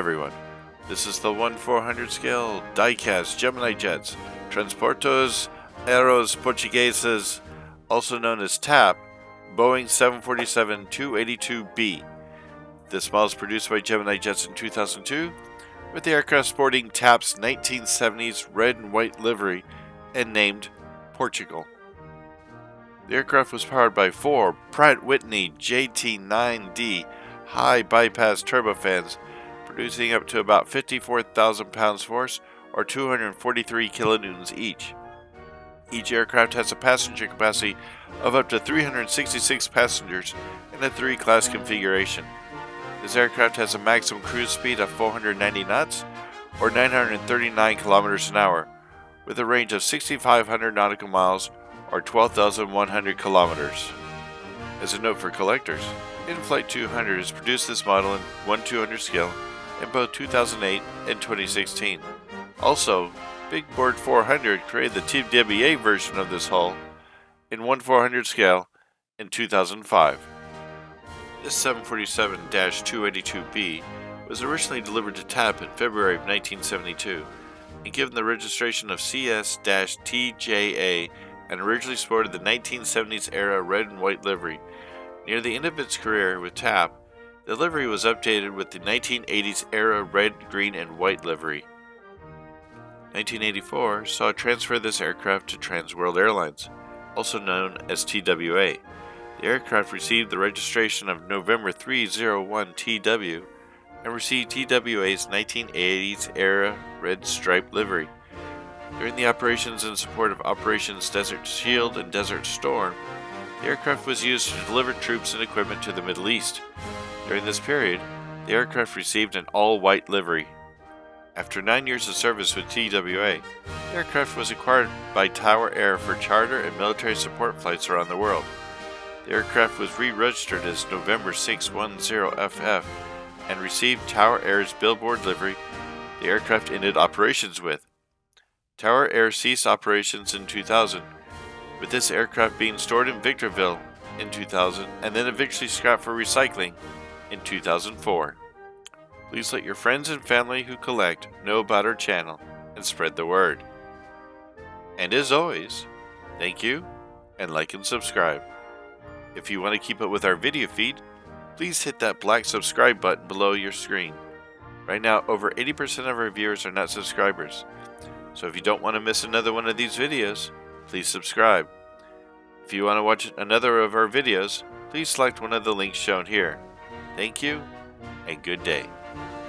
everyone. This is the 1/400 scale diecast Gemini jets, Transportes Aéreos Portugueses, also known as TAP Boeing 747-282B. This model is produced by Gemini Jets in 2002, with the aircraft sporting TAP's 1970s red and white livery and named Portugal. The aircraft was powered by 4 Pratt Whitney JT9D high bypass turbofans, producing up to about 54,000 pounds force or 243 kilonewtons each. Each aircraft has a passenger capacity of up to 366 passengers in a 3-class configuration. This aircraft has a maximum cruise speed of 490 knots or 939 kilometers an hour, with a range of 6,500 nautical miles or 12,100 kilometers. As a note for collectors, Inflight 200 has produced this model in 1/200 scale in both 2008 and 2016. Also, Big Board 400 created the TWA version of this hull in 1/400 scale in 2005. This 747-282B was originally delivered to TAP in February of 1972 and given the registration of CS-TJA and originally sported the 1970s era red and white livery. Near the end of its career with TAP, the livery was updated with the 1980s era red, green, and white livery. 1984 saw a transfer of this aircraft to Trans World Airlines, also known as TWA. The aircraft received the registration of November 301 TW and received TWA's 1980s era red striped livery. During the operations in support of Operations Desert Shield and Desert Storm, the aircraft was used to deliver troops and equipment to the Middle East. During this period, the aircraft received an all-white livery. After 9 years of service with TWA, the aircraft was acquired by Tower Air for charter and military support flights around the world. The aircraft was re-registered as November 610FF and received Tower Air's billboard livery the aircraft ended operations with. Tower Air ceased operations in 2000, with this aircraft being stored in Victorville in 2000 and then eventually scrapped for recycling in 2004. Please let your friends and family who collect know about our channel and spread the word. And as always, thank you and like and subscribe. If you want to keep up with our video feed, please hit that black subscribe button below your screen. Right now, over 80% of our viewers are not subscribers. So if you don't want to miss another one of these videos, please subscribe. If you want to watch another of our videos, please select one of the links shown here. Thank you and good day.